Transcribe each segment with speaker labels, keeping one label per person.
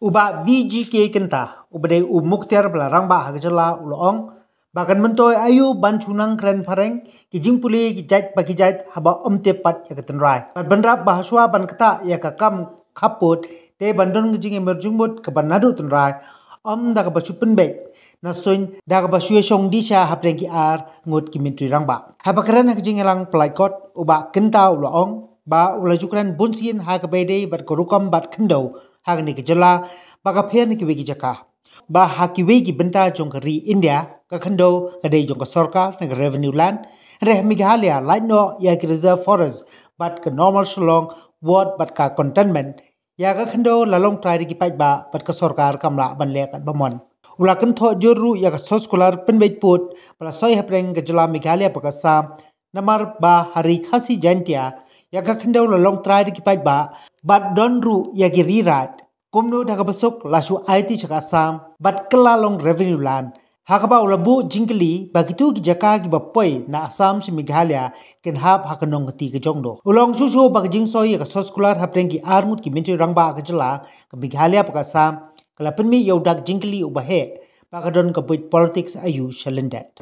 Speaker 1: Uba VGK Kynta, ubade muktir belarang bah hagajala uloong, bahkan myntoi ayu banchunang kren phareng, kijing puli kijait pakijait haba tepat ya tynrai. Benrap bahaswa ban kata ya kakam kaput, te bandon kijing emerjungbut ke banadu tynrai, dah basu penbek, nasoin dah basu yesong disha hapreng ki ar ngut kimentri rangba. Haba keren kijing elang pelaikot, uba Kynta uloong, ba ulajukran bunsin ha kabede bat korukam bat kendo ha ni kejala ba ka pher ni kiwegi jaka ba ha kiwegi benta jong kari India ka kendo kade jong ka sarkar na revenue land re Meghalaya light no ya ki reserve forest bat ka normal shlong ward bat ka containment ya ka kendo lalong trai ki pai ba bat ka sarkar kamla ban le kat bamon ula kan tho joru ya ka soskolar penbeit put pala soi hapreng kejala Meghalaya pakasa namar ba hari khasi jantia ya ka khendau long trai ki pai ba bat don ru ya ki rirat kumno dah ka besok lasu IT chaka sam bat kala long revenue land hakaba ulabu jingkli bagitu ki jaka ki bapoi na Assam si Meghalaya ken hab hakanong ti ke jongdo ulong susu bag jingsoi ya ka soskular hapreng ki armut ki mentri rangba ka jela ka Meghalaya pakasa kala penmi yodak jingkli ubahe bakadon ka buit politics ayu shalendat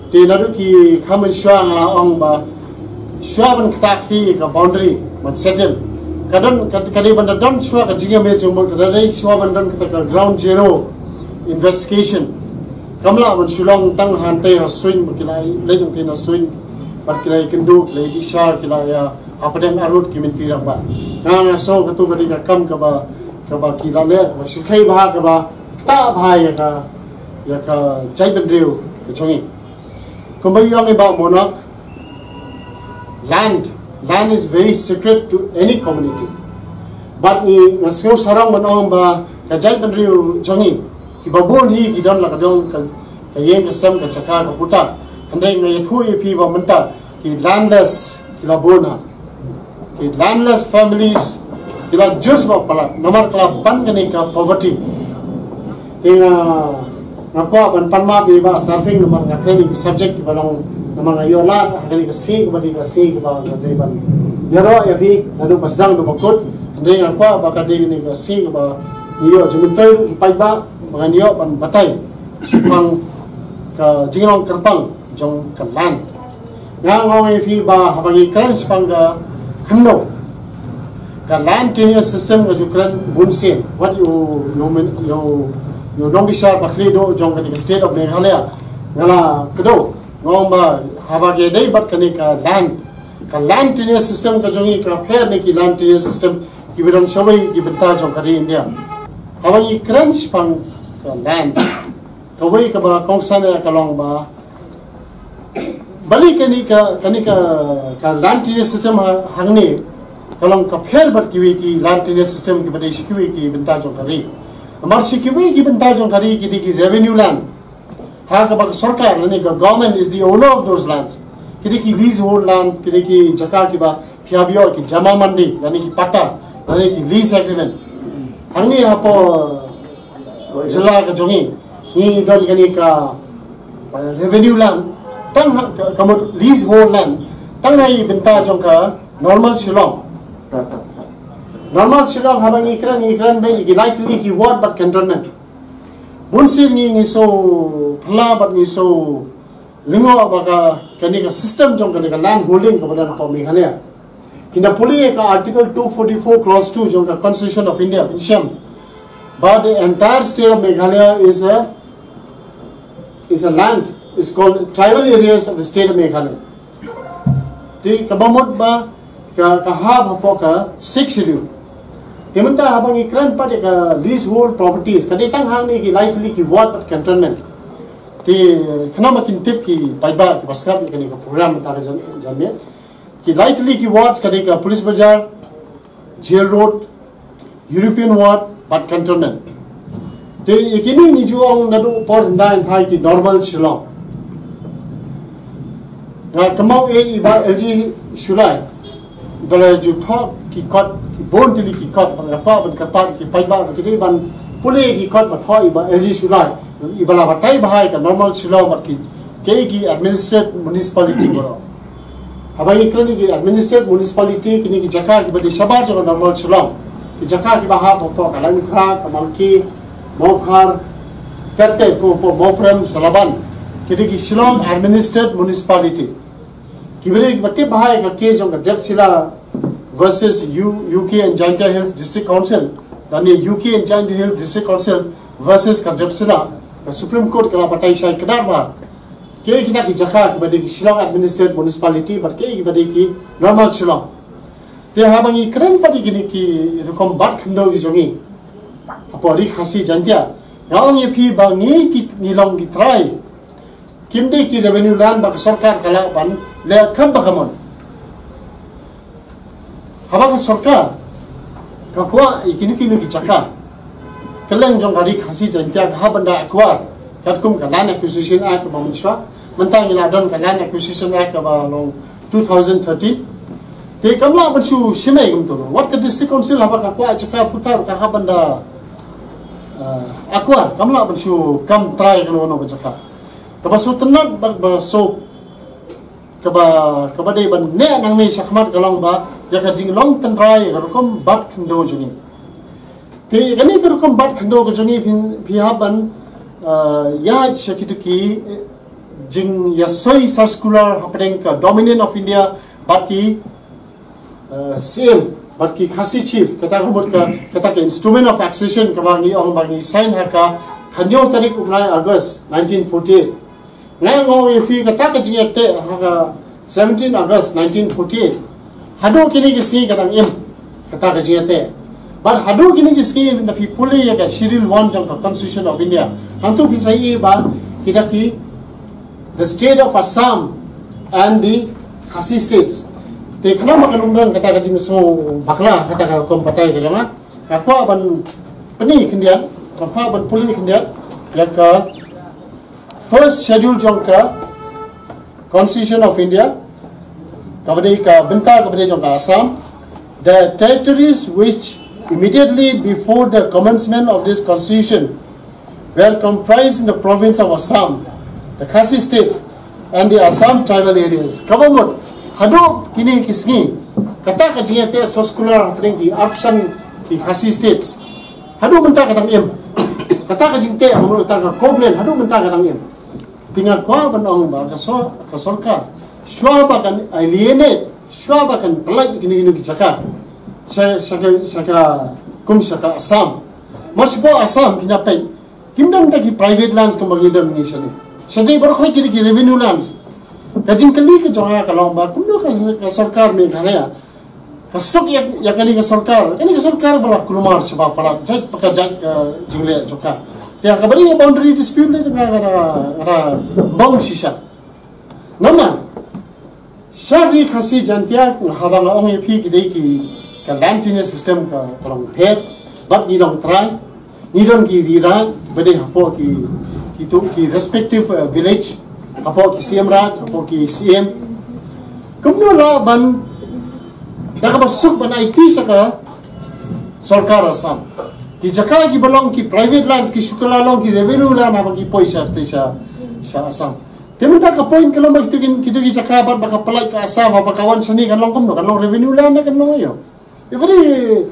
Speaker 2: di lalu ki khamen syang la ong ba syaban ktakti ka boundary man settle kadon kadi banda don sywa ka jinga me jombo kadai syaban don ka ground zero investigation kamla man sulong tang hante ha swing makilai lejong tina swing bat kilai kendu lei di sha kilai ya apadeng arut ki minti rak ba nga so ka tu kadi ka kam ka ba kilale ka sikai ba ka ba ta bhai ya ka jai bandriu ka chongi Kumbayang about monarch, land is very sacred to any community. But ni ngasau sarang manong ba kajai bandriu jangi kibabun hi kidon la kadong kayeng kasam kachaka kaputa handai ngai thu pi ba menta ki landless kilabona ki landless families kila jus ba pala namar kala ban kani ka poverty tinga ngakwa ban panma bi ba surfing namar ngakani subject ki balong namang ayola hakani ka si ba dei ban yaro ya bi nadu pasdang do bakut ndeng ngakwa ba ka dei ni ka si ba niyo jumuntai ki pai ba mga niyo ban batay sipang ka jinglong terpang jong kalan ngong fi ba habangi kran sipang ka khno ka land tenure system ga jukran bunsin what you don't be sure bakli do jong ka state of Meghalaya ngala kdo ngom ba habage dei bat kani ka land tenure system ka jongi ka pher ni ki land tenure system ki bidon shawai ki benta jong kari India habagi crunch pang ka land ka wei ka ba kongsana ka long ba bali kani ka land tenure system hangni kalong ka pher bat ki land tenure system ki badai shikwi ki benta jong kari amar sikhiwi ki benta jong kari ki revenue land ha ka bak sarkar lani ka government is the owner of those lands ki leasehold land ki jaka ki ba phiabio ki jama mandi lani ki pata lani ki lease agreement hangni ha po jala ka jongi ni don kani ka revenue land tang ka mo leasehold land tang nai benta jong ka normal shillong normal silong habang ikran bay ki likely ki ward but cantonment bunsil ni so phla but ni so lingo baka kani ka system jong kani ka land holding ka badan pa Meghalaya kina puli ka article 244 clause 2 jong ka constitution of India pinsham but the entire state of Meghalaya is a land is called tribal areas of the state of Meghalaya di kabamot ba ka hab po ka 6 schedule Kemudian habang ikran pada ka leasehold properties kadai tang hang ni ki likely ki ward but cantonment ti kena makin tip ki paiba ki paskap ni ka program ta jamnya ki likely ki wards kadai ka police bazar jail road European ward but cantonment ti ikini ni juang nadu por ndan thai ki normal shillong na kamau iba LG shulai bala ju thok ki kot bon tili ki kot ban apa ban kapat ki paiba ki ban pule ki kot ba thoi ba LG sulai ibala batai bahai ka normal sulai bat ki administrative municipality boro habai ikrani ki administrative municipality ki jaka ki badi sabar jo normal sulai ki jaka ki baha po kalan khra kamalki mokhar terte ko po moprem salaban kidi ki Shillong administered municipality kibere ki batte baha ka case on the sila versus UK and Giant Hills District Council dan UK and Giant Hills District Council versus ka sila ka Supreme Court kala patai sai kedar ba ke kita ki jaka kibade ki Shillong administered municipality but ke kibade ki normal Shillong te habangi kren padi gini ki rukom bat khando gi jongi apori khasi jantia gaong ye phi bangi ki nilong gi try kimde ki revenue land ba sarkar kala ban le khab bakamon haba ka sarkar ka kwa ikini kini ki chaka keleng jong gari khasi jantia ha banda akwa katkum kalan acquisition act ba munsha mentang ila don kalan acquisition act ba long 2013 te kamla bansu simai gum to what ka district council haba ka kwa chaka putar ka habanda akwa kamla bansu kam try kan wono chaka ka basu tenat ba so ka ba dei ban ne nang me sakmat kalong ba ya ka jing long tynrai rokom bat khndo juni te gani ka rokom bat khndo ko juni phi haban ya shakituki jing ya soi circular happening ka dominant of India baki CM barki khasi chief kata ka instrument of accession ka bangi sign haka khanyo tarik 9 August 1948 ngai ngo fi kata ka jingete haka 17 August 1948 hado kini ki si kadang im kata ka jingete but hado kini ki si na fi puli ya ka Schedule 1 jong ka Constitution of India hantu fi sai ba kidaki the state of Assam and the Khasi states te khana makan umrang kata ka so bakla kata ka kom patai ka jama akwa ban pani khindian akwa ban puli khindian ya ka first schedule jong ka Constitution of India kabade ka benta kabade jong ka Assam the territories which immediately before the commencement of this constitution were comprised in the province of Assam the Khasi states and the Assam tribal areas kabamut hado kini kisni kata ka jingete circular happening di option di Khasi states hado menta kadang im kata ka jingte amro ta ka koblen hado menta kadang im tinga kwa banong ba ka sarkar shwa ba kan alienate shwa ba kan play kini ki chaka saka kum saka Assam maspo Assam kinapai kimdam ta ki private lands ka magidam ni sani sadai bar khoi ki revenue lands kajing kali ke jonga kalong ba kuno ka sarkar Meghalaya kasok ya kali ka sarkar bala kulumar sebab pala jat paka jat jingle joka ya kabari boundary dispute le gara bong sisa nama shari khasi jantia habang ong epi ki dei ki ka land tenure system ka kalong the bat ni dong try ni dong ki rira bade hapo ki respective village apo ki CM rat apo ki CM kumno la ban daka basuk ban iki saka sarkar Assam ki jaka ki belong ki private lands ki shukala long ki revenue la na bagi poisa sa Assam temen ka point kalau ba ki jaka bar baka palai ka Assam apa kawan sani kan long kumno kan long revenue la na kan long ayo very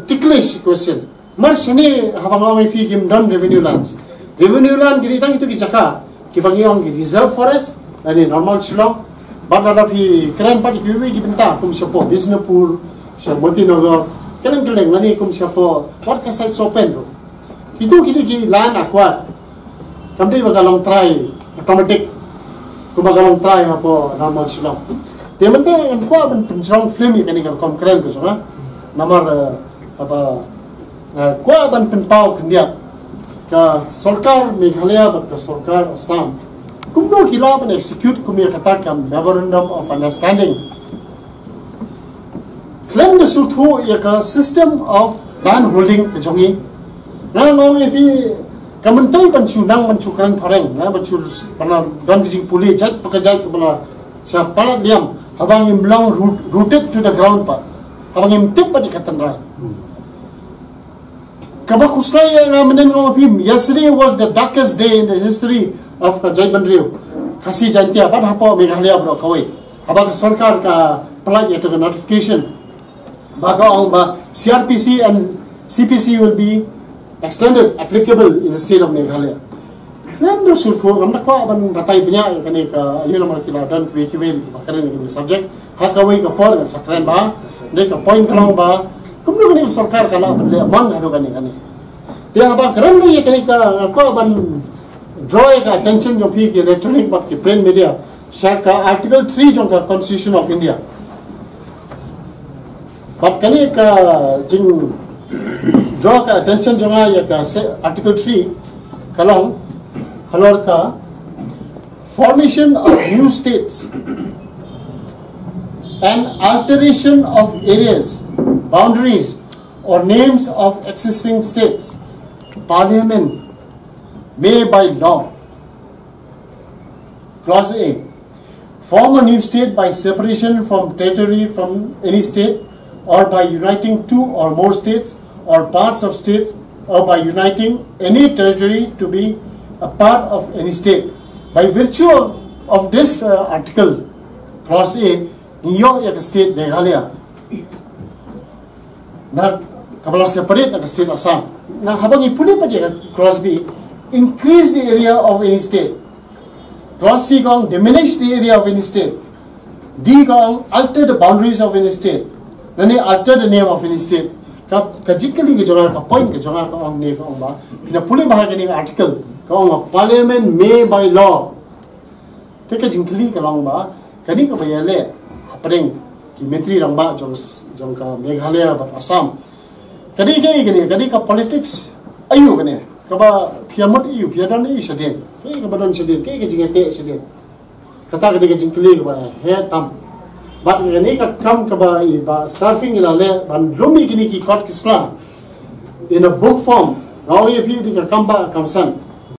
Speaker 2: ticklish question mar sani habang mai fi kim don revenue land ki tang itu ki jaka ki bangiong ki reserve forest ani normal Shillong badada fi kren pati ki wi ki benta kum sapo Bisnupur sa Motinagar kelen nani kum sapo what ka site open ro itu ki land acquired kamdei bagalong try automatic kum bagalong try apo normal Shillong temente ang ko ban strong flame ni ka kom kren ko so namar apa ko ban penpau kendia ka sarkar Meghalaya bat ka sarkar Assam kumno kila ban execute kumya kata kam memorandum of understanding claim the suthu ya ka system of land holding ke jongi na no me pi kamentoi ban sunang ban sukran phareng na ban sur pana dan jing puli jat pakajai to bala sa palat diam habang imlang rooted to the ground pa habang imtip pa di katandra Kabakusraya nga menen ng pim. Yesterday was the darkest day in the history of Kajay Bandrio. Kasi jantia bad hapo Meghalaya bro kawai. Habang sarkar ka play ito ka notification. baga ong ba CRPC and CPC will be extended applicable in the state of Meghalaya. Nam do sulfur am nakwa ban batai punya kani ka ayu namar kila dan kiwe bakaran ni subject hakawai ka por sa kren ba de ka point kalong ba kumno kani sarkar kala bale man ado kani dia ba kren ni kani ka ko ban draw ka attention jo phi ki electronic but ki print media shaka article 3 jo ka constitution of India but kani ka jing draw ka attention jo ya ka article 3 kalong Halorka, formation of new states and alteration of areas, boundaries or names of existing states, Parliament may by law. Clause A, form a new state by separation from territory from any state or by uniting two or more states or parts of states or by uniting any territory to be a part of any state. By virtue of this article, clause A, New York state Meghalaya, na kabala separate na state Assam. Na habang ipuli pa dia clause B, increase the area of any state. Clause C gong diminish the area of any state. D gong alter the boundaries of any state. Nani alter the name of any state. Kajikali ke jonga ka point ke jonga ka ong ne ka ong ba. Ina puli bahagi ni article kau Parliament may by law. Teka jingkli kalong ba? Kani ka bayale apring ki menteri rang ba jong ka Meghalaya ba Assam. Kani ka politics ayu kani. Ka ba piamot ayu piadan ayu sedin. Kani ka badon sedin, kani ka jingate sedin. Kata kani ka jingkli ka ba he tam. But kani ka kam ka ba staffing ilale ban lumi kini ki court kisla in a book form. Now if you ka kamba kamsan